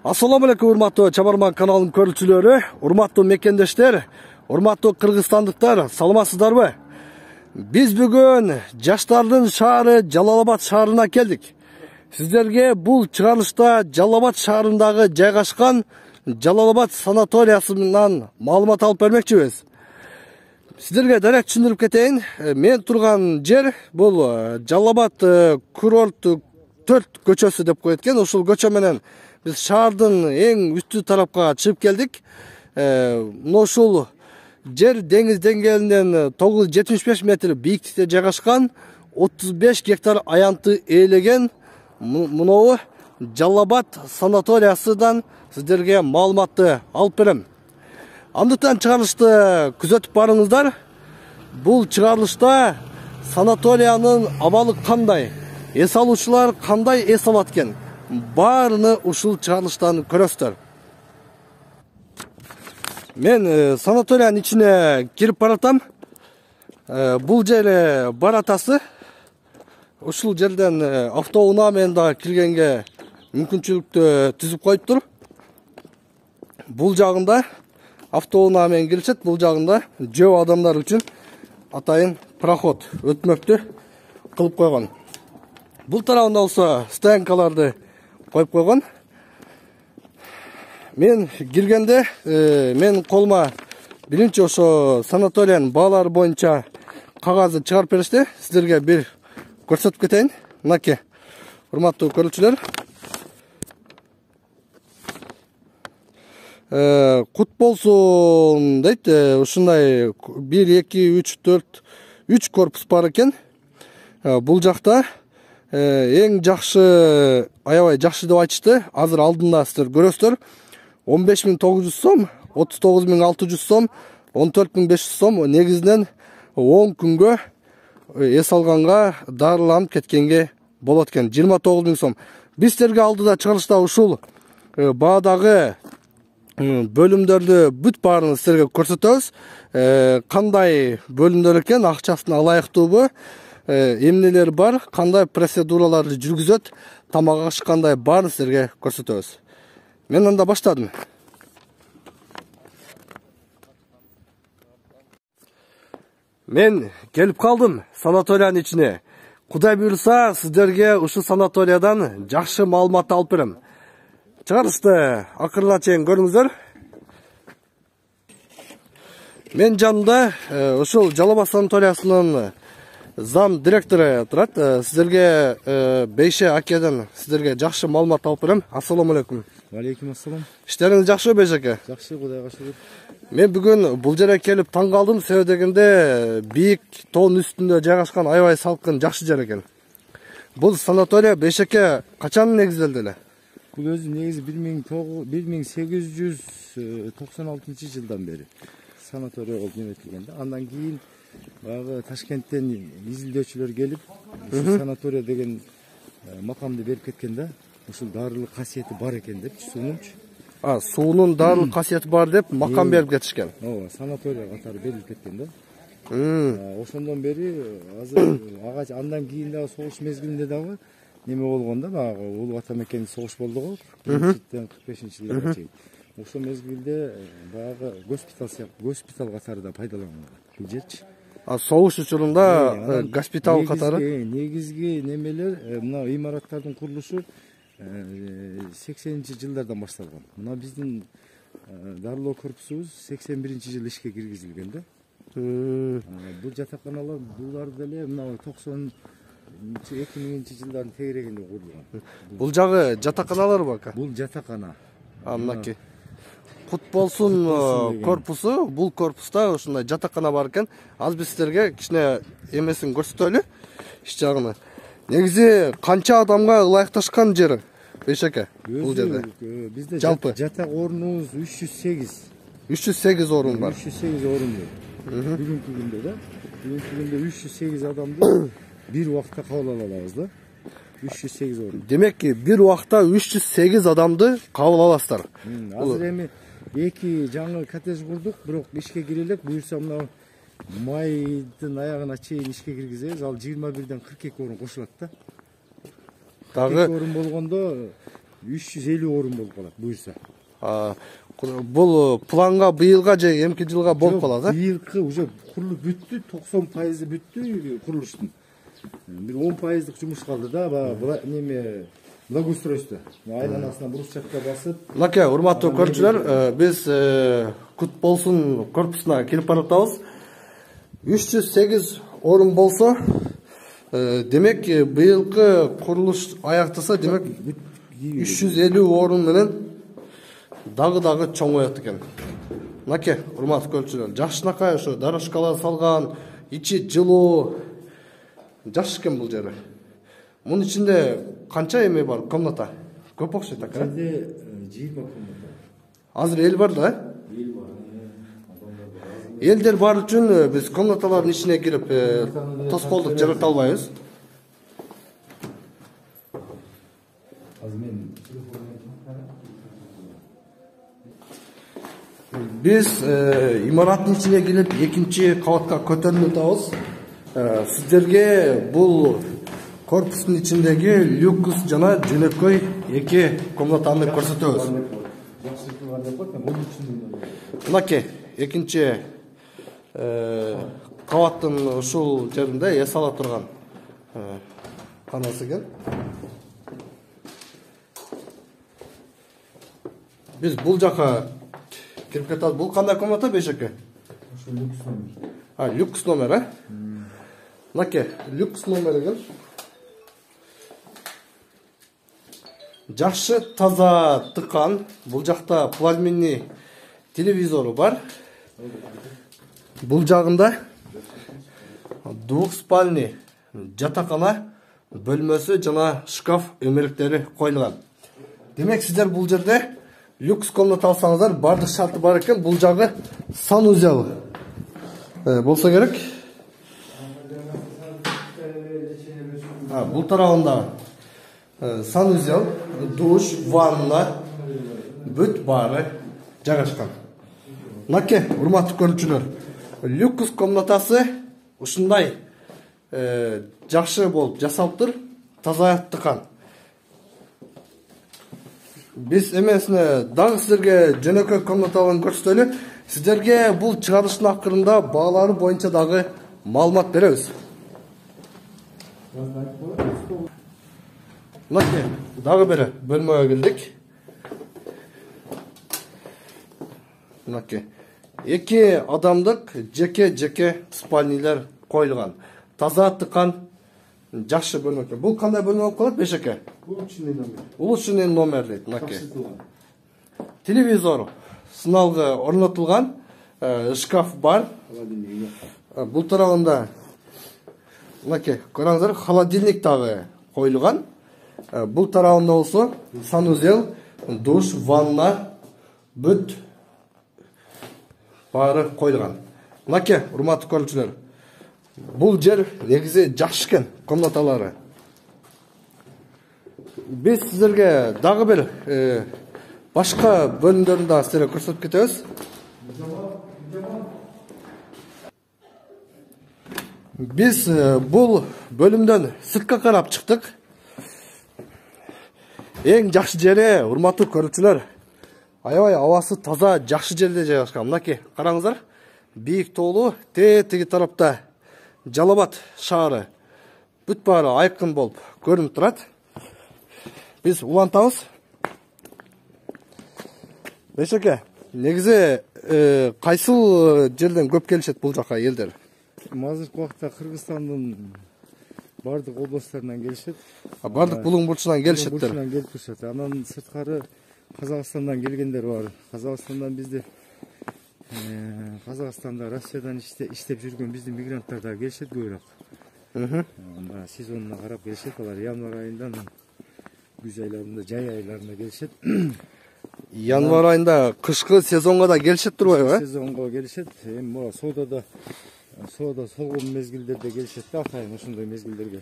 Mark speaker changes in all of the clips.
Speaker 1: Assalamu alaikum урматтуу Чабарман каналынын көрүүчүлөрү, урматтуу мекендештер, урматтуу кыргызстандыктар, саламатсыздарбы? Биз бүгүн жаштардын шаары Жалал-Абад шаарына келдик. Сиздерге бул чыгарылышта Жалал-Абад шаарындагы жайгашкан Жалал-Абад санаториясынан маалымат алып бермекчибиз. Сиздерге дарек түшүндүрүп кетейин. Мен турган жер бул Жалал-Абад курорт 4 көчөсү деп коет экен. Ушул көчө менен biz şaардын эң үстү тарапка чыгып келдик. Ушул жер деңиз деңгээлинен 975 метр бийиктикте жайгашкан 35 гектар аянтты ээлеген мынау Жалал-Абад санаториясынан сиздерге маалыматты алып берем. Андыктан чыгарылышты күзөтүп барыңыздар. Бул чыгарылышта санаториянын абалы кандай, эс алуучулар кандай эс алат экен, баарыны ушул чыгарылыштан көрөсүздөр. Мен санаториянын ичине кирип баратам. Бул жер баратасы. Ушул жерден автоунаа менен да киргенге мүмкүнчүлүктү түзүп коюптур. Бул жагында автоунаа менен киришет, бул жагында жөө адамдар үчүн атайын проход, өтмөктү кылып койгон. Бул тарабында болсо стоянкаларды коюп койгон. Мен киргенде мен колума биринчи ошо санаториянын баалары боюнча кагазды чыгарып беришти. Сиздерге бир көрсөтүп кетейин. Мынакей, урматтуу көрүүчүлөр. Кут болсун дейт. Ушундай 1, 2, 3, 4, 3 корпус бар экен. Бул жакта эң жакшы, аябай жакшы деп айтышты. Азыр алдында сиздер көрөсүздөр. 15.900 сом, 39.600 сом, 14.500 сом негизинен 10 күнгө эс алганга дарыланып кеткенге болот экен. 29.000 сом. Биз сиздерге алдыда чыгарылышта ушул баадагы бөлүмдөрдү бүт баарын сиздерге көрсөтөбүз. Кандай бөлүмдөр экен, акчасына ылайыктуубу, эмнелер бар, кандай процедураларды жүргүзөт, тамак аш кандай, баарын сиздерге көрсөтөбүз. Мен анда баштадым. Мен келип калдым санаториянын ичине. Кудай буйрса, сиздерге ушул санаториядан жакшы маалымат алып берем. Чыгарышты акырына чейин көрүңүздөр. Мен жанымда ушул Жалал-Абад санаториясынын зам директору турат. Сиздерге Бейше акеден сиздерге жакшы маалымат алып берем. Ассаламу алейкум.
Speaker 2: Алейкум ассалам.
Speaker 1: Иштериңиз жакшыбы, Бейше аке?
Speaker 2: Жакшы, Кудайга шүгүр.
Speaker 1: Мен бүгүн бул жерге келип таң калдым. Себеби дегенде бийик тоонун үстүндө жайгашкан аябай салкын жакшы жер экен. Бул санатория Бейше аке качан негизделди эле?
Speaker 2: Бул өзү негизи 1896 жылдан бери санатория болуп неметилген да. Андан кийин баягы Ташкенттен изилдөөчүлөр келип, ушул санатория деген макамды берип кеткен да. Ушул дарылык касиети бар экен деп, суунунчу.
Speaker 1: Суунун дарылык касиети бар деп макам берип кетишкен.
Speaker 2: Ооба, санатория катары берилип кеткен да. Ошондон бери азыр агач андан кийин дагы согуш мезгилинде дагы неме болгон да, баягы улуу ата мекенде согуш болду го. 45-жылга чейин. Ошол мезгилде баягы госпиталь катары да пайдаланган бул жерчи.
Speaker 1: Согуш учурунда госпиталь катары
Speaker 2: негизги немелер, мына имараттардын курулушу 80-жылдардан башталган. Мына биздин дарылоо корпусубуз 81-жылы ишке киргизилген да. Бул жатаканалар булар деле мына 2000-жылдардын тегерегинде курулган.
Speaker 1: Бул жагы жатаканалар бака?
Speaker 2: Бул жатакана.
Speaker 1: Мынакей. Кут болсун корпусу, бул корпуста ушундай жатакана бар экен. Аз биз сиздерге кичине эмесин көрсөтөлү, иш жагын. Негизи канча адамга ылайыкташкан жер Бейше аке бул жерде?
Speaker 2: Бизде
Speaker 1: жалпы
Speaker 2: жатак орнубуз 308.
Speaker 1: 308 орун бар.
Speaker 2: 308 орун бар. Бүгүнкү күндө да. Бүгүнкү күндө 308 адамды бир убакта кабыл ала алабыз да. 308 орун.
Speaker 1: Демек ки бир убакта 308 адамды кабыл аласыздар.
Speaker 2: Азыр эми эки жаңы коттедж курдук, бирок ишке кире элек. Буюрса мына майдын аягына чейин ишке киргизебиз. Ал 21ден 42 орун кошулат да. Дагы орун болгондо 350 орун болуп калат буюрса.
Speaker 1: Бул планга быйылга же эмки жылга болуп калат,
Speaker 2: Быйылкы уже курулуп бүттү, 90% бүттү курулуштун. Бир 10% жумуш калды да, баягы неме благоустройство. Айланасына брусчатка басып.
Speaker 1: Мынакей, урматтуу көрүүчүлөр, биз Кут болсун корпусуна келип баратабыз. 308 орун болсо, демек быйылкы курулуш аяктаса, демек 350 орун менен дагы чоңоет экен. Мынакей, урматтуу көрүүчүлөр, жакшынакай ошо дорожкалар салган, ичи жылуу, жакшы экен бул жери. Мунун ичинде канча эме бар, комната? Көп окшойт экен.
Speaker 2: Кенде 20 комната.
Speaker 1: Азыр эл бар да?
Speaker 2: Эл бар.
Speaker 1: Элдер бар үчүн биз комнаталардын ичине кирип тоскоолдук жарата албайбыз.
Speaker 2: Азыр мен
Speaker 1: Биз имараттын ичине келип экинчи кабатка көтөрүлүп атабыз. Сиздерге бул корпустун ичиндеги люкс жана жөнөкөй эки комнатаны көрсөтөбүз. Мынакей, экинчи кабаттын ушул жеринде эс ала турган канасы экен. Биз бул жака кирип кетабыз. Бул кандай комната бешеке?
Speaker 2: ошо люкс номер.
Speaker 1: Люкс номер, Мынакей, люкс номер экен. Жакшы таза тыкан. Бул жакта плазменный телевизору бар. Бул жагында двухспальный жатакана бөлмөсү жана шкаф өмөрүктөрү коюлган. Демек сиздер бул жерде люкс комната алсаңыздар, бардык шарты бар экен. Бул жагы санузел болсо керек. Бул тарабында санузел, душ, ванна, бүт баары жайгашкан. Мынакей, урматтуу көрүүчүлөр, люкс комнатасы ушундай жакшы болуп жасалыптыр, таза тыкан. Биз эмесине дагы сиздерге жөнөкөй комнаталарын көрсөтөлү. Сиздерге бул чыгарылыштын акырында баалары боюнча дагы маалымат беребиз. Мынакей, дагы бир бөлмөгө келдик. Мынакей, эки адамдык жеке спальнилер коюлган. Таза тыкан, жакшы бөлмө. Бул кандай бөлмө болуп калат бешеке?
Speaker 2: Улучшенный номер.
Speaker 1: Улучшенный номер дейт, мынакей. Телевизор сыналгы орнотулган, шкаф бар. Бул тарабында мынакей, көрөңүздөр, холодильник дагы коюлган. Бул тарабында болсо санузел, душ, ванна, бүт баары коюлган. Мынакей, урматтуу көрүүчүлөр, бул жер негизи жакшы экен, комнаталары. Биз сиздерге дагы бир башка бөлүмдөрүн да сиздерге көрсөтүп кетебиз. Биз бул бөлүмдөн сыртка карап чыктык. Эң жакшы жери, урматтуу көрүүчүлөр, аябай абасы таза, жакшы жерде жайгашкан. Мынакей, караңыздар, бийик тоолуу, тиги тарапта Жалал-Абад шаары бүт баары айкын болуп көрүнүп турат. Биз улантабыз. Бешеке, негизи кайсыл жерден көп келишет бул жака элдер?
Speaker 2: Азыркы убакта Кыргызстандын бардык областтарынан келишет.
Speaker 1: Бардык булуң бурчунан келишеттер.
Speaker 2: Бурчунан келип турушат. Анан сырткары Казакстандан келгендер бар. Казакстандан бизде Казакстанда, Россиядан иштеп жүргөн биздин мигранттар да келишет көбүрөөк. Сезонуна карап келишет. Алар январь айынан күз айларында, жай айларында келишет.
Speaker 1: Январь айында кышкы сезонго да келишет турбайбы?
Speaker 2: Сезонго келишет. Эми могу соода солгон мезгилдерде келишет да, атайын ошондой мезгилдерге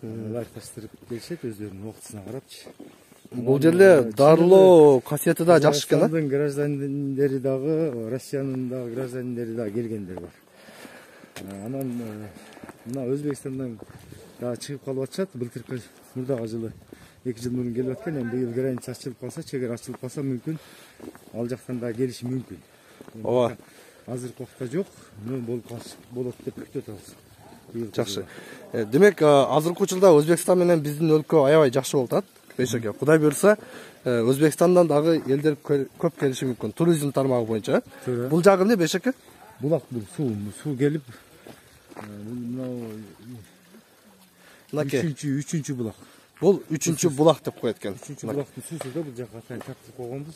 Speaker 2: лайкташтырып келишет өздөрүнүн убактысына карапчы.
Speaker 1: Бул жерде дарылоо касиети да жакшы экен.
Speaker 2: Казакстандын граждандары дагы, Россиянын дагы граждандары дагы келгендер бар. Анан мына Өзбекстандан дагы чыгып калып атышат. Былтыркы мурдагы жылы 2 жыл мурун келип аткан. Эми быйыл граница ачылып калса, чегер ачылып калса мүмкүн ал жактан да келиши мүмкүн.
Speaker 1: Ооба.
Speaker 2: Азыркы убакта жок, но болот деп күтүп атабыз.
Speaker 1: Жакшы. Демек, азыркы учурда Өзбекстан менен биздин өлкө аябай жакшы болуп атат. Бейшеке, Кудай буйрса, Өзбекстандан дагы элдер көп келиши мүмкүн. Туризм тармагы боюнча. Бул жагы эмне Бейшеке?
Speaker 2: Булак бул суу келип, үчүнчү булак.
Speaker 1: Бул үчүнчү булак деп коет экен.
Speaker 2: Үчүнчү булактын суусу да бул жакка тартып койгонбуз.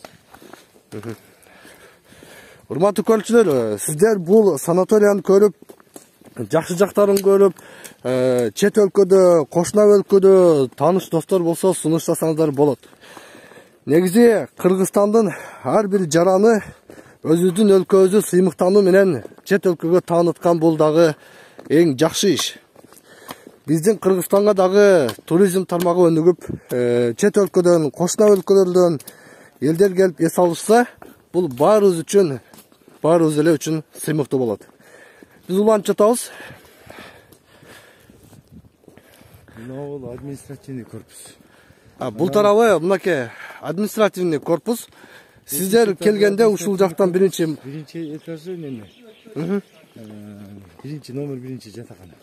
Speaker 1: Урматтуу көрүүчүлөр, сиздер бул санаторияны көрүп, жакшы жактарын көрүп, чет өлкөдө, кошуна өлкөдө тааныш достор болсо сунуштасаңыздар болот. Негизи Кыргызстандын ар бир жараны өзүбүздүн өлкөбүздү сыймыктануу менен чет өлкөгө тааныткан бул дагы эң жакшы иш. Биздин Кыргызстанга дагы туризм тармагы өнүгүп, чет өлкөдөн, кошуна өлкөлөрдөн элдер келип эс алышса, бул баарыбыз эле үчүн сыймыктуу болот. Биз улантып жатабыз.
Speaker 2: Бул административный корпус.
Speaker 1: Бул тарабы мынакей административный корпус. Сиздер келгенде ушул жактан биринчи
Speaker 2: этажы неме? Номер биринчи жатакана.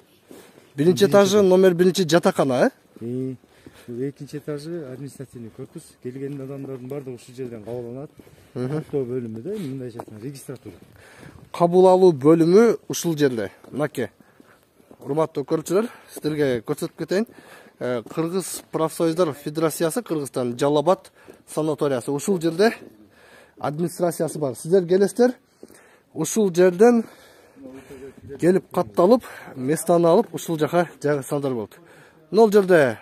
Speaker 1: Биринчи этажы номер биринчи жатакана,
Speaker 2: Бул экинчи этажы административный корпус. Келген адамдардын баардыгы ушул жерден кабыл алынат. Каттоо бөлүмү да мындай жаткан регистратура.
Speaker 1: Кабыл алуу бөлүмү ушул жерде. Мынакей. Урматтуу көрүүчүлөр, сиздерге көрсөтүп кетейин. Кыргыз профсоюздар федерациясы Кыргызстан Жалал-Абад санаториясы ушул жерде администрациясы бар. Сиздер келесиздер, ушул жерден келип катталып, местаны алып, ушул жака жайгашсаңдар болот. Мына жерде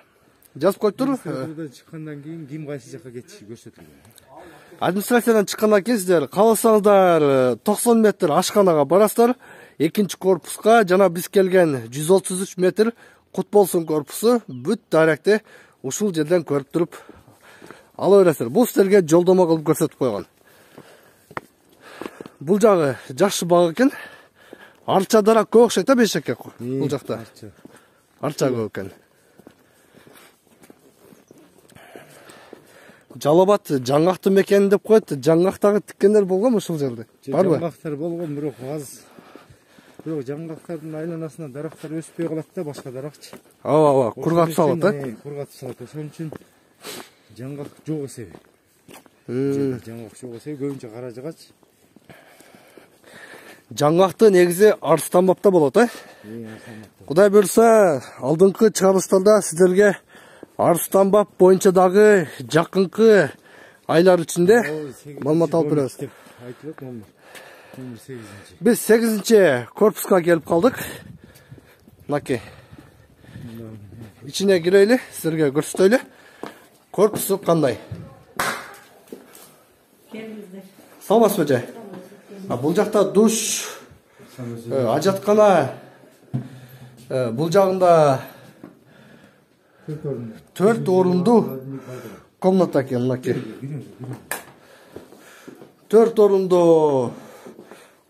Speaker 1: жазып коюптур.
Speaker 2: Чыккандан кийин ким кайсы жака кетиши көрсөтүлгөн.
Speaker 1: Администрациядан чыккандан кийин сиздер кааласаңыздар 90 метр ашканага барасыздар. Экинчи корпуска жана биз келген 133 метр кут болсун корпусу бүт даректи ушул жерден көрүп туруп ала бересиздер. Бул сиздерге жолдомо кылып көрсөтүп койгон. Бул жагы жакшы бак экен. Арча дарак көп окшойт да Бейшеке бул жакта. Арча көп экен. Жалал-Абад жаңгактын мекени деп коет. Жаңгактагы тиккендер болгонбу ушул жерде? Барбы?
Speaker 2: Жаңгактар болгон, бирок аз. Бирок жаңгактардын айланасына дарактар өспөй калат да, башка даракчы.
Speaker 1: Ооба, кургатып салат да?
Speaker 2: Кургатып салат. Ошон үчүн жаңгак жок эсеби. Жаңгак жок эсеби, көбүнчө кара жыгач.
Speaker 1: Жаңгакты негизи Арыстанбапта болот, Кудай буйрса, алдыңкы чыгарылыштарда сиздерге Арыстанбап боюнча дагы жакынкы айлар ичинде маалымат алып беребиз.
Speaker 2: Айтылат номер 8.
Speaker 1: Биз 8 корпуска келип калдык. Мынакей. Ичине кирели, сиздерге көрсөтөлү. Корпусу кандай? Саламатсызбы эже? Бул жакта душ, ажаткана, бул жагында 4 орунду комната экен, мынакей. 4 орунду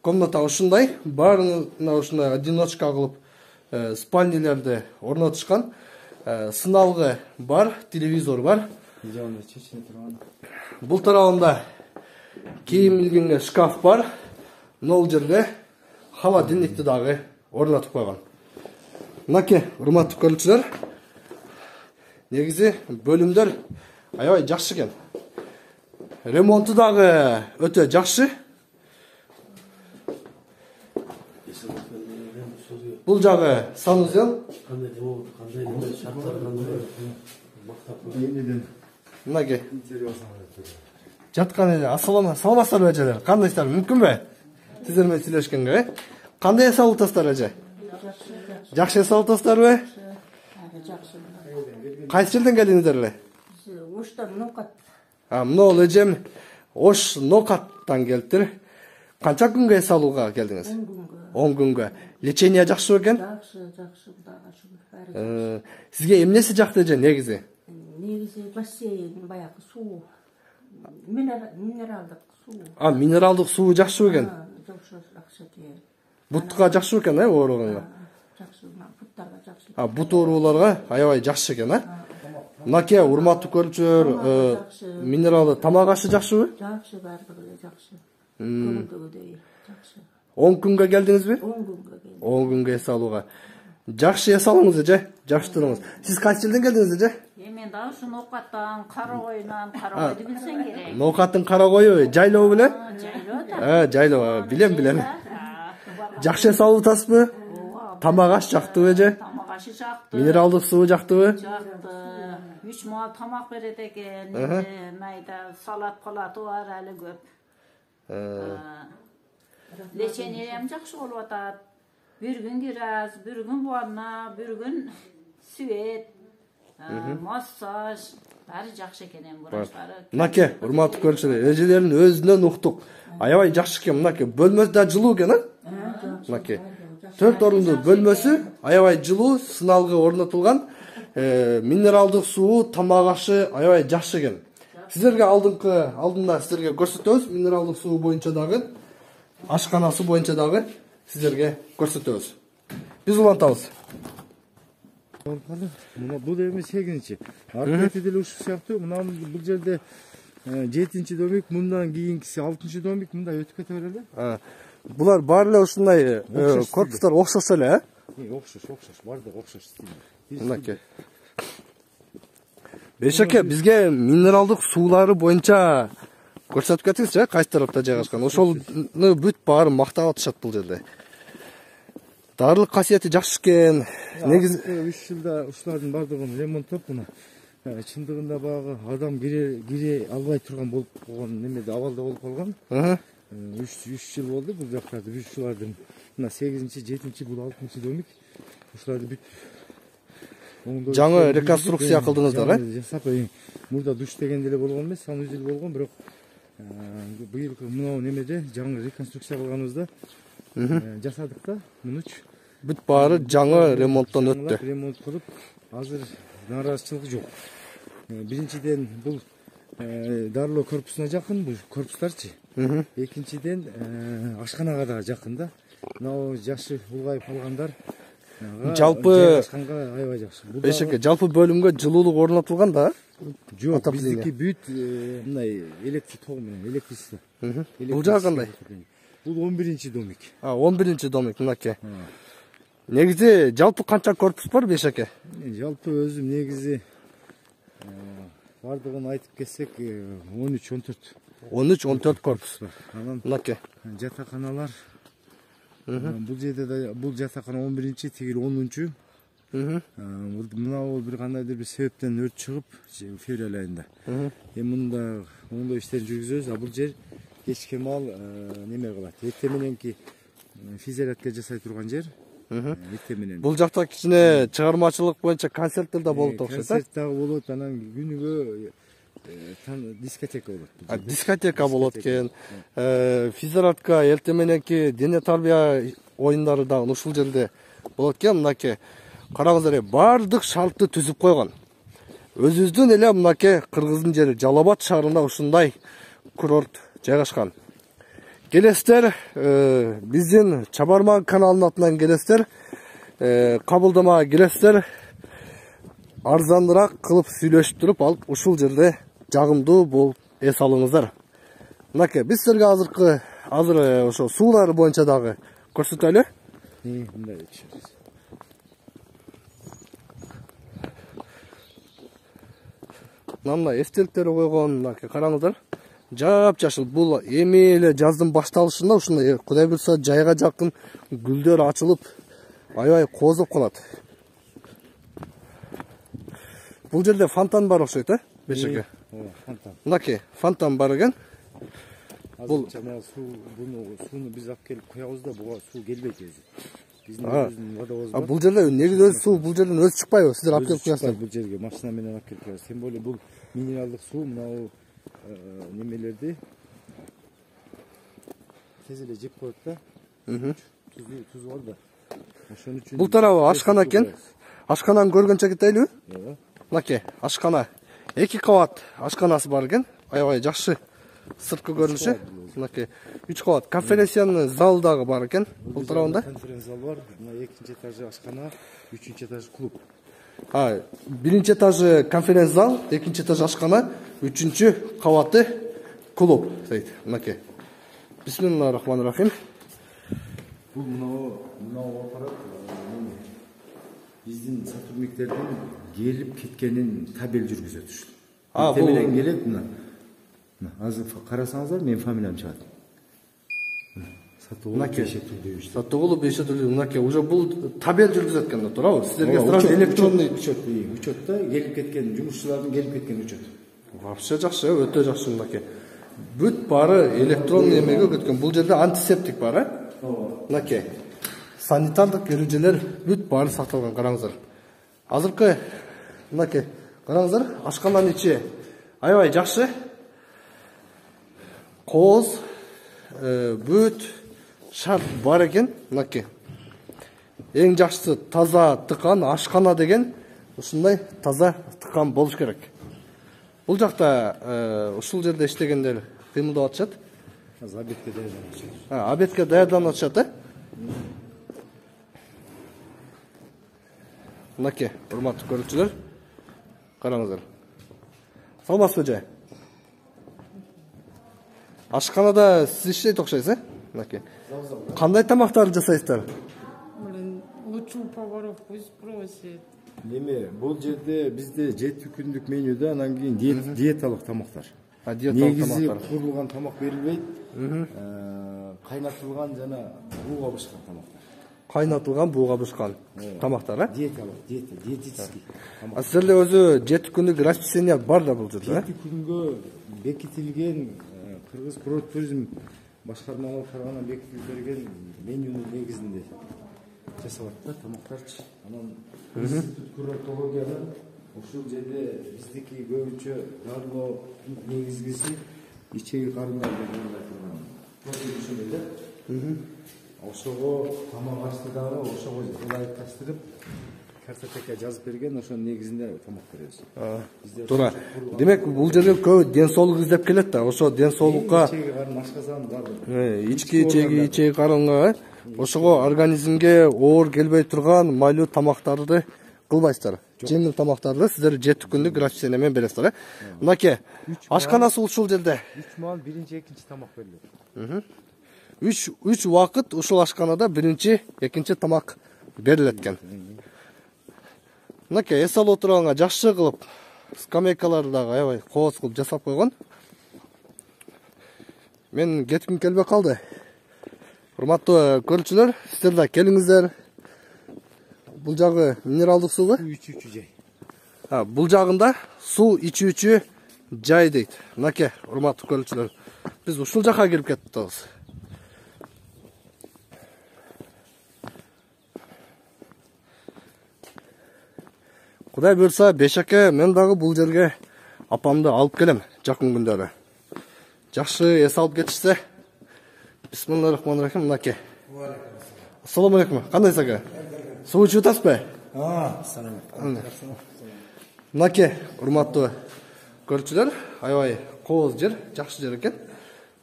Speaker 1: комната ушундай, баарына ушундай одиночка кылып спальнилерди орнотушкан. Сыналгы бар, телевизор бар. Бул тарабында кийим илгенге шкаф бар. Нол жерде холодильникти дагы орнотуп койгон. Мынакей, урматтуу көрүүчүлөр, негизи бөлүмдөр аябай жакшы экен. Ремонту дагы өтө жакшы. Бул жагы санузел. Мынакей. Жаткан эле. Саламатсыздарбы эжелер? Кандайсыздар? Мүмкүнбү? Сиздер менен сүйлөшкөнгө, Кандай эс алып атасыздар эже? Жакшы эс алып атасыздарбы? Кайсы жерден келдиңиздер эле?
Speaker 3: Оштан Нокат.
Speaker 1: Мына ол эжем Ош Нокаттан келиптир. Канча күнгө эс алууга келдиңиз? 10 күнгө. Лечение жакшы экен?
Speaker 3: Жакшы, Кудайга шүгүр.
Speaker 1: Сизге эмнеси жакты эже негизи?
Speaker 3: Негизи бассейн, баягы суу. Минералдык суу.
Speaker 1: Минералдык суу жакшы экен.
Speaker 3: Жакшы экен.
Speaker 1: Бутка жакшы экен, ооруганга.
Speaker 3: Жакшы, буттарга жакшы.
Speaker 1: Бут ооруларга аябай жакшы экен, Мынакей урматтуу көрүүчүлөр, минералды тамак ашы жакшыбы?
Speaker 3: Жакшы, бардыгы эле жакшы. Көңүлдөгүдөй жакшы.
Speaker 1: 10 күнгө келдиңизби?
Speaker 3: 10 күнгө келдим.
Speaker 1: 10 күнгө эс алууга. Жакшы эс алыңыз эже, жакшы туруңуз. Сиз канча жылдан келдиңиз эже?
Speaker 3: Мен да ушул ноокаттан, Карагойунан, Карагойду билсең керек.
Speaker 1: Ноокаттын Карагою жайлоо беле?
Speaker 3: Жайлоо да.
Speaker 1: Жайлоо, билем. Жакшы эс алып атасызбы? Тамак аш жактыбы эже?
Speaker 3: Тамак ашы жакты.
Speaker 1: Минералдык суу жактыбы?
Speaker 3: Жакты. 3 маал тамак берет экен. Майда салат палаты бар әле көп. Лечением жакшы болуп атат. Bir gün kiraz, bir gün buanna, bir gün süet, massaj, bari жакшы экен эми врачтары.
Speaker 1: Мынакей, урматтуу көрүүчүлөр, эжелердин өзүнөн уктук. Аябай жакшы экен мынакей, бөлмөсү да жылуу экен, Мынакей. 4 орундуу бөлмөсү, аябай жылуу, сыналгы орнотулган, минералдык суу, тамак ашы аябай жакшы экен. Сиздерге алдында сиздерге көрсөтөбүз, минералдык суу боюнча дагы, ашканасы боюнча дагы сиздерге көрсөтөбүз. Биз улантабыз.
Speaker 2: Бул эми 8-чи. Аркети деле ушул сыяктуу. Мына бул жерде 7-чи домик, мындан кийинкиси 6-чы домик, мында өтүп кете берели.
Speaker 1: Булар баары эле ушундай корпустар окшош эле,
Speaker 2: Окшош, бардыгы окшош стилде.
Speaker 1: Мынакей. Бешеке, бизге минералдык суулары боюнча көрсөтүп кетиңизчи, кайсы тарапта жайгашкан. Ошону бүт баарын мактап атышат бул жерде. Дарылык касиети жакшы экен.
Speaker 2: Негизи 3 жылда ушулардын бардыгын ремонттоп мына. Чындыгында багы адам кире албай турган болуп калган немеде абалда болуп калган. 3 жыл болду бул жактарды, ушулардын мына 8-чи, 7-чи, бул 6-чы домик. Ушуларды бүт
Speaker 1: жаңы реконструкция кылдыңыздар,
Speaker 2: Жасап, мурда душ деген деле болгон эмес, санузел болгон, бирок быйылкы мына немеде жаңы реконструкция кылганыбызда жасадык да, мунуч
Speaker 1: бүт баары жаңы ремонттон өттү.
Speaker 2: Ремонт кылып, азыр нааразычылык жок. Биринчиден бул дарылоо корпусуна жакын, бул корпустарчы. Экинчиден ашканага да жакын да. Мына жашы улгайып калгандар
Speaker 1: жалпы
Speaker 2: ашканга аябай жакшы.
Speaker 1: Бешеке, жалпы бөлүмгө жылуулук орнотулган да?
Speaker 2: Жок, биздики бүт мындай электр тогу менен, электричество.
Speaker 1: Бул жагы кандай?
Speaker 2: Бул 11-чи домик.
Speaker 1: 11-чи домик мынакей. Негизи жалпы канча корпус бар Бешеке?
Speaker 2: Жалпы өзүм негизи бардыгын айтып кетсек 13-14.
Speaker 1: 13-14 корпус бар.
Speaker 2: Анан
Speaker 1: мынакей.
Speaker 2: Жатаканалар. Бул жерде да бул жатакана 11-чи, тигил 10-чу. Мына бир кандайдыр бир себептен өрт чыгып, февраль айында. Мында оңдоо иштерин жүргүзөбүз, а бул жер кечке маал неме кылат. Эртең мененки физиология жасай турган жер. Эртең менен.
Speaker 1: Бул жакта кичине чыгармачылык боюнча концерттер да болуп окшойт.
Speaker 2: Концерт дагы болот, анан күнүгө дискотека болот.
Speaker 1: Дискотека болот экен. Физиология, эртең мененки дене тарбия оюндары да ушул жерде болот экен. Мынакей караңыздар, бардык шартты түзүп койгон. Өзүбүздүн эле мынакей Кыргыздын жери Жалал-Абад шаарында ушундай курорт жайгашкан. Келесиздер, биздин Чабарман каналынын атынан келесиздер, кабылдамага келесиздер, арзаныраак кылып сүйлөшүп туруп алып ушул жерде жагымдуу болуп эс алыңыздар. Мынакей биз силерге азыр ошо суулар боюнча дагы көрсөтөлү.
Speaker 2: Мындай өтүшөбүз.
Speaker 1: Мындай эстеликтери койгон, мынакей караңыздар. Жап-жашыл, бул эми эле жаздын башталышында ушундай Кудай буйрса жайга жакын гүлдөр ачылып, аябай козоп калат. Бул жерде фонтан бар окшойт, Бешеке?
Speaker 2: Фонтан.
Speaker 1: Мынакей фонтан бар экен.
Speaker 2: Бул сууну биз алып келип коебуз да, буга суу келбейт өзү. Биздин өзүнүн водовоз бар.
Speaker 1: Бул жерде негизи өз суу бул жерден өзү чыкпайбы? Сиздер алып келип коесуздар.
Speaker 2: Бул жерге машина менен алып келип коебуз. Тем более бул минералдык суу, мына немелерди тез эле жеп коет да. Туз бар да. Ошон үчүн
Speaker 1: Бул тарабы ашкана экен. Ашкананы көргөнчө кетелиби? Мынакей ашкана. 2 кабат ашканасы бар экен. Аябай жакшы сырткы көрүнүшү. Мынакей 3 кабат конференциянын залы дагы бар экен. Бул тарабында
Speaker 2: конференция зал бар. Мына 2-чи этажы ашкана, 3-чү этажы клуб.
Speaker 1: Birinci этажы конференц зал, экинчи этаж ашкана, үчүнчү кабаты клуб. Мынакей. Бисмиллахир-рахманир-рахим.
Speaker 2: Бул мынау аппарат биздин сотрудниктердин келип кеткенин табел жүргүзөт ушул. Бул менен келет мына. Азыр карасаңыздар менин фамилиям чыгат.
Speaker 1: Сатугулов Бейшетулли. Мынакей уже бул табел жүргүзөт экен да, туурабы? Сиздерге сразу электронный
Speaker 2: учетто келип кеткен жумушчулардын келип кеткен учет.
Speaker 1: Вообще жакшы, өтө жакшы мынакей. Бүт бары электронный эмеге өткөн. Бул жерде антисептик бар, Мынакей. Санитардык эрежелер бүт бары сакталган, караңыздар. Азыркы мынакей, караңыздар, ашкананын ичи аябай жакшы. Кооз, бүт шарт бар экен, мынакей. Эң жакшысы таза тыкан, ашкана деген ушундай таза тыкан болуш керек. Бул жакта ушул жерде иштегендер кыймылдап атышат.
Speaker 2: Азыр обедке даярданып атышат.
Speaker 1: Обедке даярданып атышат, Мынакей, урматтуу көрүүчүлөр, караңыздар. Саламатсызбы жай? Ашканада сиз иштейт окшойсуз, Мынакей. Кандай тамактарды жасайсыздар?
Speaker 4: Лучше у поваров пусть просит.
Speaker 2: Неме, бул жерде бизде 7 күндүк менюда, анан кийин диеталык тамактар.
Speaker 1: Негизи
Speaker 2: курулган тамак берилбейт. Кайнатылган жана бууга бышкан тамактар.
Speaker 1: Кайнатылган бууга бышкан тамактар,
Speaker 2: диетический.
Speaker 1: Сиздерде өзү 7 күндүк расписание бар да бул жерде,
Speaker 2: 7 күнгө бекитилген Кыргыз продтуризм башкармалыгы тарабынан бекитилип берген менюнун негизинде жасалат да тамактарчы. Анан институт курортологиядан ушул жерде биздики көбүнчө дарлоо негизгиси ичеги карынга деген турган. Ошого тамак ашты дагы ошого ылайыкташтырып картотека жазып берген, ошонун негизинде тамак беребиз.
Speaker 1: Туура. Демек бул жерге көп ден соолук издеп келет да, ошо ден соолукка
Speaker 2: ичеги карын ашказан баардык.
Speaker 1: Ички ичеги карынга ошого организмге оор келбей турган майлуу тамактарды кылбайсыздар. Жеңил тамактарды сиздер 7 күндүк расписание менен бересиздер. Мынакей, ашканасы ушул жерде.
Speaker 2: 3 маал биринчи, экинчи тамак берилет.
Speaker 1: 3 убакыт ушул ашканада биринчи, экинчи тамак берилет экен. Мынакей, эс алып отурганга жакшы кылып скамейкаларды дагы аябай кооз кылып жасап койгон. Мен кетким келбей калды. Урматтуу көрүүчүлөр, сиздер да келиңиздер. Бул жагы минералдык суубу?
Speaker 2: Ичүүчү жай.
Speaker 1: Бул жагында суу ичүүчү жай дейт. Мынакей, урматтуу көрүүчүлөр, биз ушул жака келип кеттик. Кудай буйрса, Бешаке, мен дагы бул жерге апамды алып келем жакын күндөрү. Жакшы эс алып кетишсе. Бисмиллахир-рахманир-рахим. Мынакей. Ассаламу алейкум. Кандайсыз ака? Суу ичип атасызбы? Мынакей, урматтуу көрүүчүлөр, аябай кооз жер, жакшы жер экен.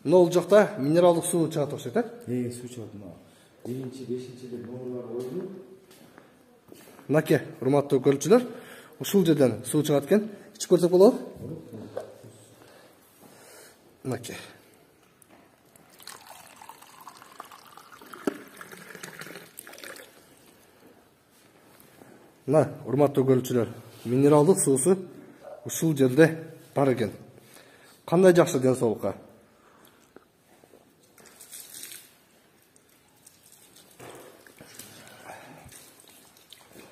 Speaker 1: Бул жакта минералдык суу чыгат окшойт,
Speaker 2: Суу чыгат мына. 1-5-де номерлар койду.
Speaker 1: Мынакей, урматтуу көрүүчүлөр, ушул жерден суу чыгат экен. Ичип көрсөк болобу? Мынакей. Мына, урматтуу көрүүчүлөр, минералдык суусу ушул жерде бар экен. Кандай жакшы ден соолукка.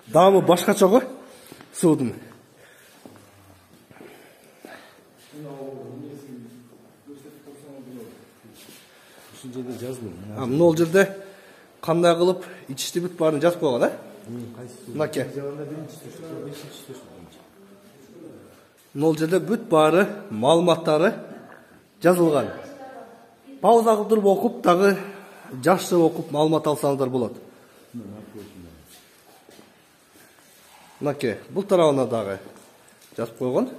Speaker 1: Даамы башкача го суудун.
Speaker 2: Ушул жерде жазылды.
Speaker 1: Мына жерде кандай кылып ичишти бүт баарын жазып койгон, Мынакей. Мына жерде бүт баары маалыматтары жазылган. Пауза кылып туруп окуп, дагы жакшы окуп маалымат алсаңыздар болот. Мынакей, бул тарабына дагы жазып койгон.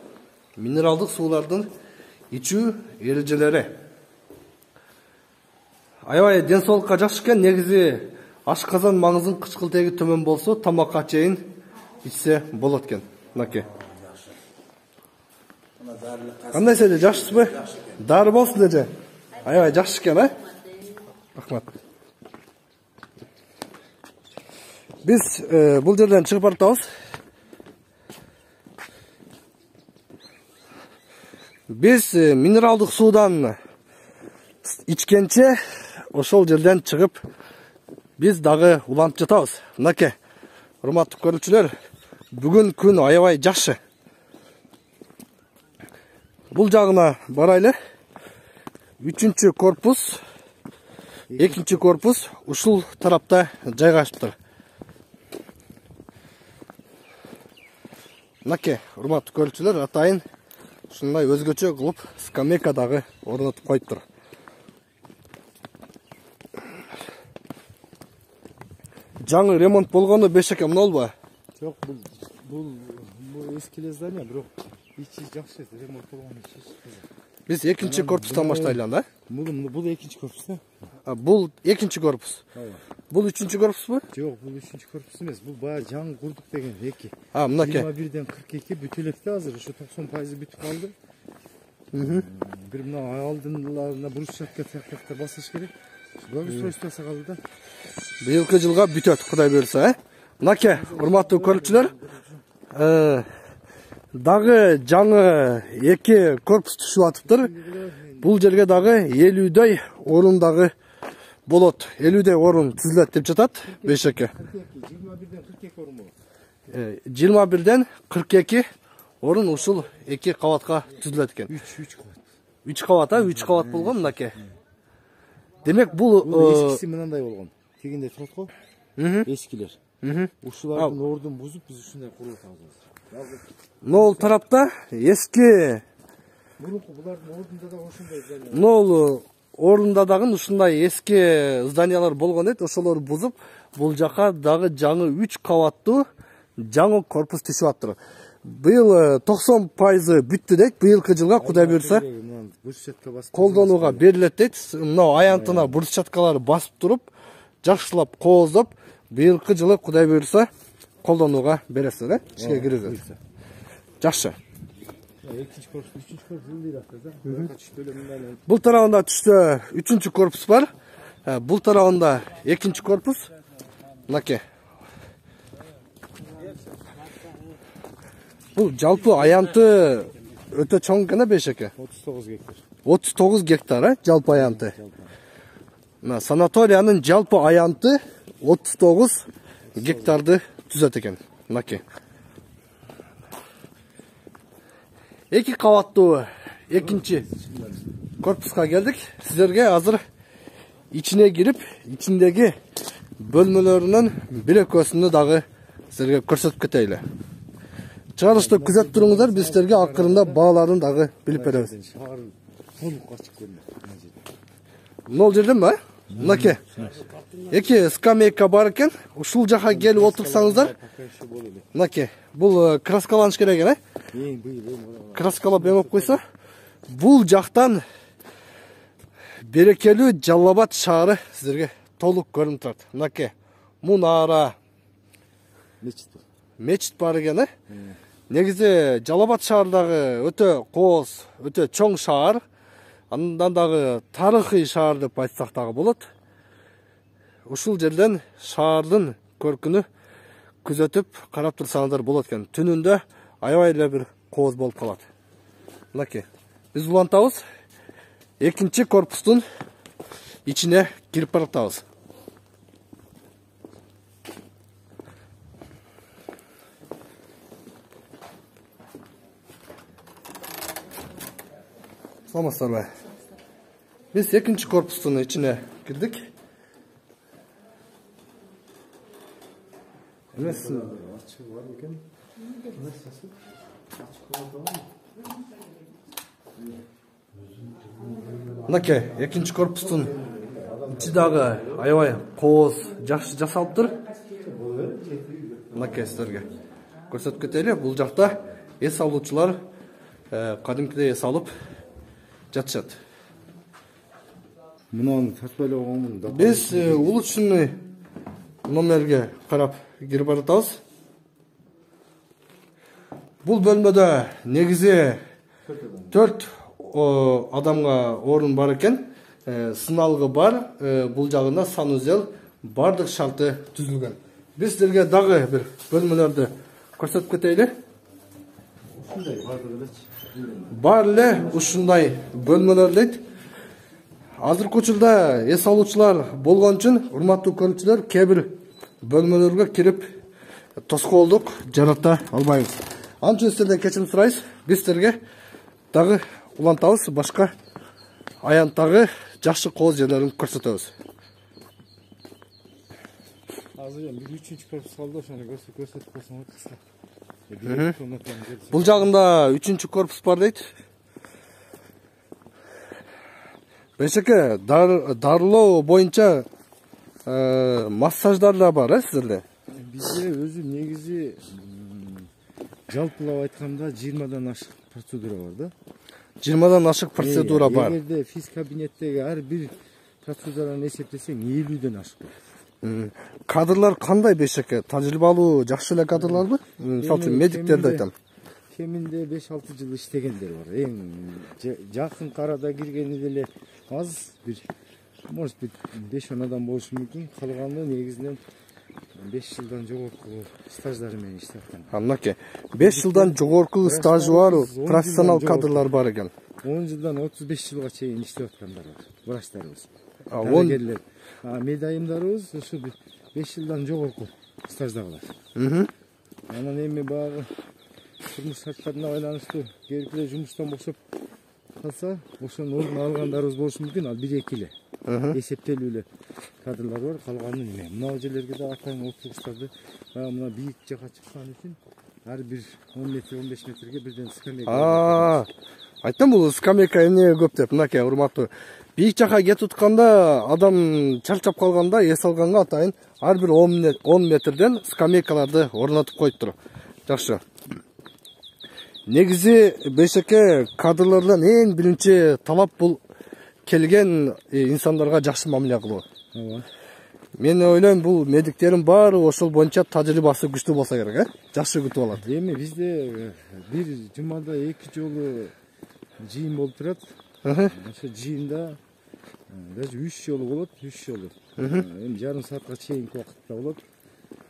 Speaker 1: Минералдык суулардын ичүү эрежелери. Аябай ден соолукка жакшы экен. Негизи ашказан маңызын кычкылтеги төмөн болсо, тамакка чейин ичсе болот экен. Мынакей. Кандай сиз жакшысызбы? Дары болсун эже. Аябай жакшы экен, а? Рахмат. Biz bul жерден чыгып баратабыз. Biz минералдык суудан ичкенче ошол жерден чыгып biz дагы уланып жатабыз. Мынакей, урматтуу көрүүчүлөр, бүгүн күн аябай жакшы. Бул жагына барайлы. 3-чү корпус, 2-чү корпус ушул тарапта жайгашыптыр. Мынакей, урматтуу көрүүчүлөр, атайын ушундай өзгөчө кылып скамейка дагы орнотуп коюптур. Жаңы ремонт болгону бешеке мынолбу?
Speaker 2: Жок, бул эски здание, бирок ичи жакшы, ремонт болгон ичи.
Speaker 1: Biz 2-чи корпустан баштайлы да?
Speaker 2: Бул 2-чи корпус да?
Speaker 1: Бул 2-чи корпус. Бул 3-чү корпусбу?
Speaker 2: Жок, бул 3-чү корпус эмес. Бул баягы жаңы курдук деген 2.
Speaker 1: Мынакей.
Speaker 2: 21ден 42 бүтүп электе азыр, ошо 90% бүтүп калды. Бир мына алдынларына брусчатка тияктар басыш керек. Благоустройствосы калды да.
Speaker 1: Быйылкы жылга бүтөт, Кудай буйрса, Мынакей, урматтуу көрүүчүлөр, дагы жаңы 2 корпус түшүп атыптыр. Бул жерге дагы 50дөй орун дагы болот. 50дөй орун түзүлөт деп жатат бешеке.
Speaker 2: 21ден 42 орун болот.
Speaker 1: 21ден 42 орун ушул 2 кабатка түзүлөт экен.
Speaker 2: 3 кабат.
Speaker 1: 3 кабат, 3 кабат болгон мынакей. Демек бул
Speaker 2: эскиси мынандай болгон. Тегинде турат го. Эскилер. Ушулардын ордун бузуп биз ушундай курулуп алабыз.
Speaker 1: Нол тарапта эски
Speaker 2: Мурунку булардын ордунда да ошондой здание.
Speaker 1: Нол ордунда дагы ушундай эски зданиялар болгон эт, ошолорду бузуп, бул жака дагы жаңы 3 кабаттуу жаңы корпус түшүп атыр. Быйыл 90% бүттү дейт. Быйылкы жылга Кудай буйрса колдонууга берилет дейт. Мына аянтына брусчаткалары басып туруп, жакшылап кооздоп, быйылкы жылы Кудай буйрса колдонууга бересиз, ишке киргизет. Жакшы.
Speaker 2: 2-чи корпус, 3-чү корпус ылдый да.
Speaker 1: Бул тарабында түштө 3-чү корпус бар. Бул тарабында 2-чи корпус. Мынакей. Бул жалпы аянты өтө чоң экен бешеке.
Speaker 2: 39 гектар.
Speaker 1: 39 гектар, жалпы аянты. Мына санаториянын жалпы аянты 39 гектарды түзөт экен. Мынакей. 2 кабаттуу 2-чи корпуска келдик. Сиздерге азыр ичине кирип, ичиндеги бөлмөлөрүнүн бир экөөсүнү дагы сиздерге көрсөтүп кетейли. Чыгарышты күзөтүп туруңуздар, биз сиздерге акырында бааларын дагы билип беребиз.
Speaker 2: Шаар толук ачык көрүнөт.
Speaker 1: Нол жерденби? Мынакей. 2 скамейка бар экен. Ушул жака келип отурсаңыздар. Мынакей. Бул краскаланыш керек экен, краскалап эңип койсо, бул жактан берекелүү Жалал Абад шаары сиздерге толук көрүнүп турат. Мынакей. Мунара, мечит бар экен, Негизи Жалал Абад шаарындагы өтө кооз, өтө чоң шаар. Андан дагы тарыхый шаар деп айтсак дагы болот. Ушул жерден шаардын көркүнү күзөтүп карап турсаңыздар болот экен. Түнүндө аябай эле бир кооз болуп калат. Мынакей. Биз улантабыз. 2-чи корпустун ичине кирип баратабыз. Саламатсыздарбы? Биз 2-чи корпустун ичине кирдик. Эмес ачык бар экен. Мынакей, 2-чи корпустун ичи дагы аябай кооз, жакшы жасалыптыр. Мынакей сиздерге көрсөтүп кетели. Бул жакта эс алуучулар кадимкидей эс алып жатышат.
Speaker 2: Мынаны тартпай эле койгонмун да.
Speaker 1: Биз улучшенный номерге карап кирип баратабыз. Бул бөлмөдө негизи 4 адамга орун бар экен. Сыналгы бар. Бул жагында санузел бардык шарты түзүлгөн. Биз силерге дагы бир бөлмөлөрдү көрсөтүп кетели. Бар эле ушундай бөлмөлөр дейт. Азыркы учурда эс алуучулар болгон үчүн, урматтуу көрүүчүлөр, кээ бир бөлмөлөргө кирип тоскоолдук жарата албайбыз. Анын үчүн сиздерден кечирим сурайбыз. Биз силерге дагы улантабыз, башка аянттагы жакшы кооз жерлерин көрсөтөбүз.
Speaker 2: Азыр эми 3-чү корпус калды, ошону көрсөтүп койсоң кыска.
Speaker 1: Бул жагында 3-чү корпус бар дейт. Бешеке, дарылоо боюнча массаждар да бар, сиздерде?
Speaker 2: Бизде өзү негизи жалпылап айтканда 20дан ашык процедура бар да.
Speaker 1: 20дан ашык процедура бар.
Speaker 2: Эгерде физ кабинеттеги ар бир процедураны эсептесең 50ден ашык бар.
Speaker 1: Кадрлар кандай Бешеке? Тажрыйбалуу жакшы эле кадрларбы? Мисалы үчүн медиктерди айтам.
Speaker 2: Кеминде 5-6 жыл иштегендер бар. Эң жакын арада киргени деле аз, бир может быть 5-10 адам болушу мүмкүн. Калганы негизинен 5 жылдан жогорку стаждары менен иштеп аткан.
Speaker 1: Аннаке 5 жылдан жогорку стажы бар профессионал кадрлар бар экен.
Speaker 2: 10 жылдан 35 жылга чейин иштеп аткандар бар. Врачтарыбыз.
Speaker 1: 10
Speaker 2: медайымдарыбыз ушу 5 жылдан жогорку стаждагылар. Анан эми баягы турмуш шарттарына байланыштуу келип жумуштан бошоп калса, ошонун ордун алгандарыбыз болушу мүмкүн, ал 1-2 эле. Эсептелүү эле кадрлар бар, калганы эме. Мына жерлерге да атаң отургучтарды мына бийик жака чыккан үчүн ар бир 10 метр, 15 метрге бирден скамейка.
Speaker 1: Айттым бул скамейка эмне көп деп, мынакей урматтуу. Бийик жака кетип атканда, адам чарчап калганда, эс алганга атайын ар бир 10 метрден скамейкаларды орнотуп коюптур. Жакшы. Негизи Бешеке, кадрлардан эң биринчи талап бул келген инсандарга жакшы мамиле кылуу. Мен ойлойм, бул медиктердин баары ошол боюнча тажрыйбасы күчтүү болсо керек, жакшы күтүп алат.
Speaker 2: Эми бизде бир жумада 2 жолу жыйын болуп турат. Ошо жыйында даже 3 жолу болот, 3 жолу. Эми жарым саатка чейинки убакытта болот.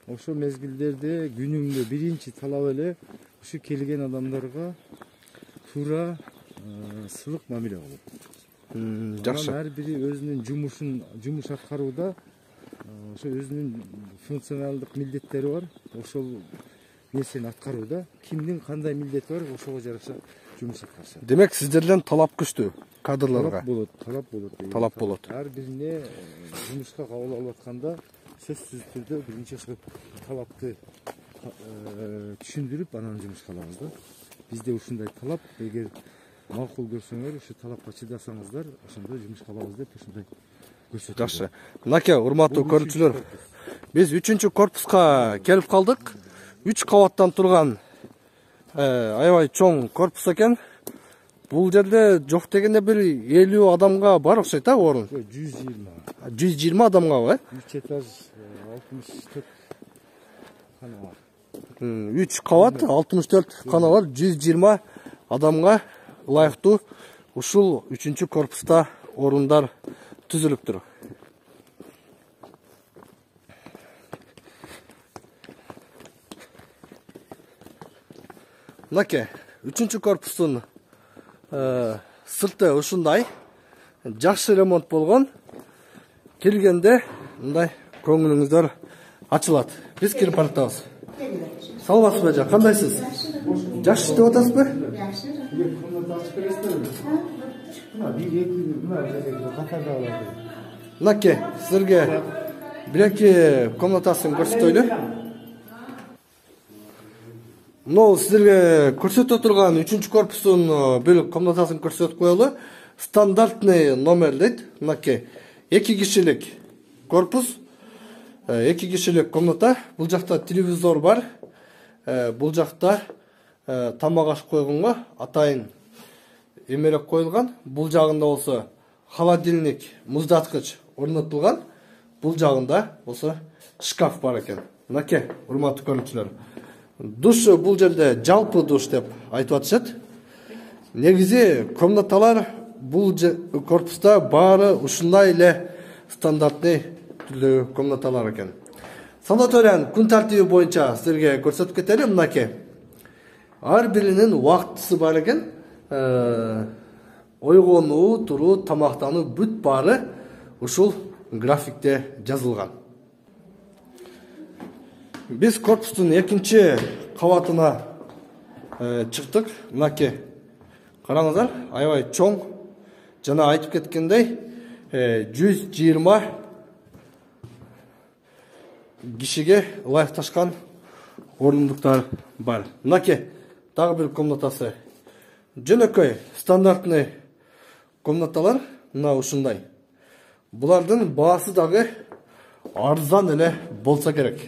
Speaker 2: Ошо мезгилдерде күнүңдө биринчи талап эле ушу келген адамдарга туура сылык мамиле кылуу.
Speaker 1: Жакшы.
Speaker 2: Ар бири өзүнүн жумуш аткарууда ошо өзүнүн функционалдык милдеттери бар. Ошол нерсени аткарууда кимдин кандай милдети бар, ошого жараша жумуш аткарышат.
Speaker 1: Демек, сиздерден талап күчтүү кадрларга.
Speaker 2: Талап болот. Ар бирине жумушка кабыл алып атканда сөзсүз түрдө биринчи ошол талапты түшүндүрүп, анан жумушка алабыз да. Бизде ушундай талап, эгер макул көрсөңөр, ушу талапка чыдасаңыздар, ошондо жумушка алабыз деп ушундай көрсөтөбүз.
Speaker 1: Жакшы. Мынакей урматтуу көрүүчүлөр, биз 3-чү корпуска келип калдык. 3 кабаттан турган аябай чоң корпус экен. Бул жерде жок дегенде бир 50 адамга бар окшойт, орун. 120 адамга,
Speaker 2: 3 этаж 64 кана бар.
Speaker 1: 3 кабат 64 кана бар, 120 адамга ылайыктуу ушул 3-чү корпуста орундар түзүлүптүр. Мынакей 3-чү корпустун сырты ушундай, жакшы ремонт болгон. Келгенде мындай көңүлүңүздөр ачылат. Биз кирип баратабыз. Саламатсызбы эже, кандайсыз? Жакшы иштеп атасызбы?
Speaker 5: Жакшы.
Speaker 1: Мынакей силерге бир-эки комнатасын көрсөтөйлү. Мынау силерге көрсөтө турган 3-чү корпустун бир комнатасын көрсөтүп коелу. Стандартный номер дейт. Мынакей 2 кишилик корпус, 2 кишилик комната. Бул жакта телевизор бар. Бул жакта тамак аш койгонго атайын эмерек коюлган. Бул жагында болсо холодильник, муздаткыч орнотулган. Бул жагында болсо шкаф бар экен. Мынакей урматтуу көрүүчүлөр. Душ бул жерде жалпы душ деп айтып атышат. Негизи комнаталар бул корпуста баары ушундай эле стандартный түрдөгү комнаталар экен. Санаторияның күн тартиби боюнча силерге көрсөтүп кетели. Мынакей. Ар биринин убактысы бар экен. Ойгонуу, туруу, тамактануу бүт баары ушул графикте жазылган. Биз корпустун экинчи кабатына чыктык. Мынакей. Караңыздар, аябай чоң. Жана айтып кеткендей, 120 кишиге ылайыкташкан орындуктар бар. Мынакей, дагы бир комнатасы. Жөнөкөй, стандартный комнаталар мына ушундай. Булардын баасы дагы арзан эле болса керек.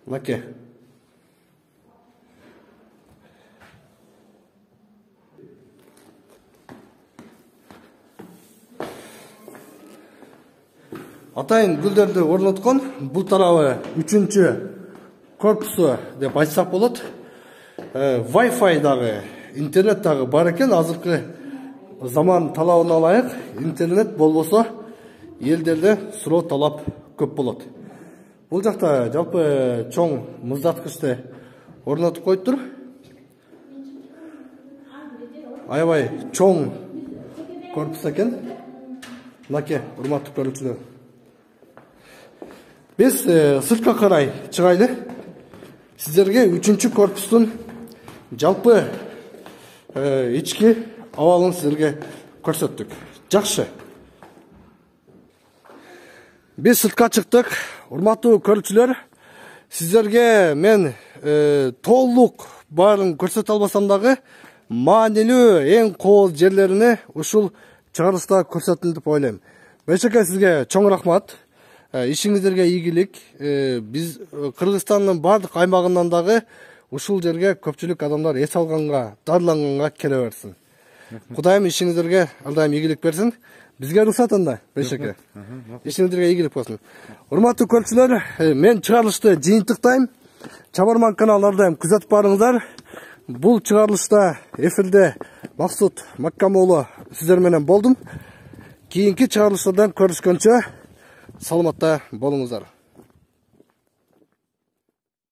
Speaker 1: Мынакей. Атайын гүлдерди орноткон. Бул тарабы 3-чү корпусу деп айтсак болот. Wi-Fi дагы, интернет дагы бар экен. Азыркы заман талабына ылайык интернет болбосо элдерде суроо талап көп болот. Бул жакта жалпы чоң муздаткычты орнотуп коюптур. Аябай чоң корпус экен. Мынакей, урматтуу көрүүчүлөр. Биз сыртка карай чыгайлы. Сиздерге 3-чү корпустун жалпы ички абалын сиздерге көрсөттүк. Жакшы. Биз сыртка чыктык. Урматтуу көрүүчүлөр, сиздерге мен толук баарын көрсөтө албасам дагы маанилүү эң кооз жерлеrini ушул чыгарылышта көрсөттүм деп ойлойм. Бешеке, сизге чоң рахмат. Ишиңиздерге ийгилик. Биз Кыргызстандын бардык аймагынан дагы ушул жерге көпчүлүк адамдар эс алганга, дарыланганга келе берсин. Кудайым ишиңиздерге ар дайым ийгилик берсин. Бизге уруксат анда, Бешеке. Ишиңиздерге ийгилик болсун. Урматтуу көрүүчүлөр, мен чыгарылышты жыйынтыктайм. Чабарман каналын ар дайым күзөтүп барыңыздар. Бул чыгарылышта эфирде Максут Маккамоолу сиздер менен болдум. Кийинки чыгарылыштардан көрүшкөнчө саламатта болуңуздар.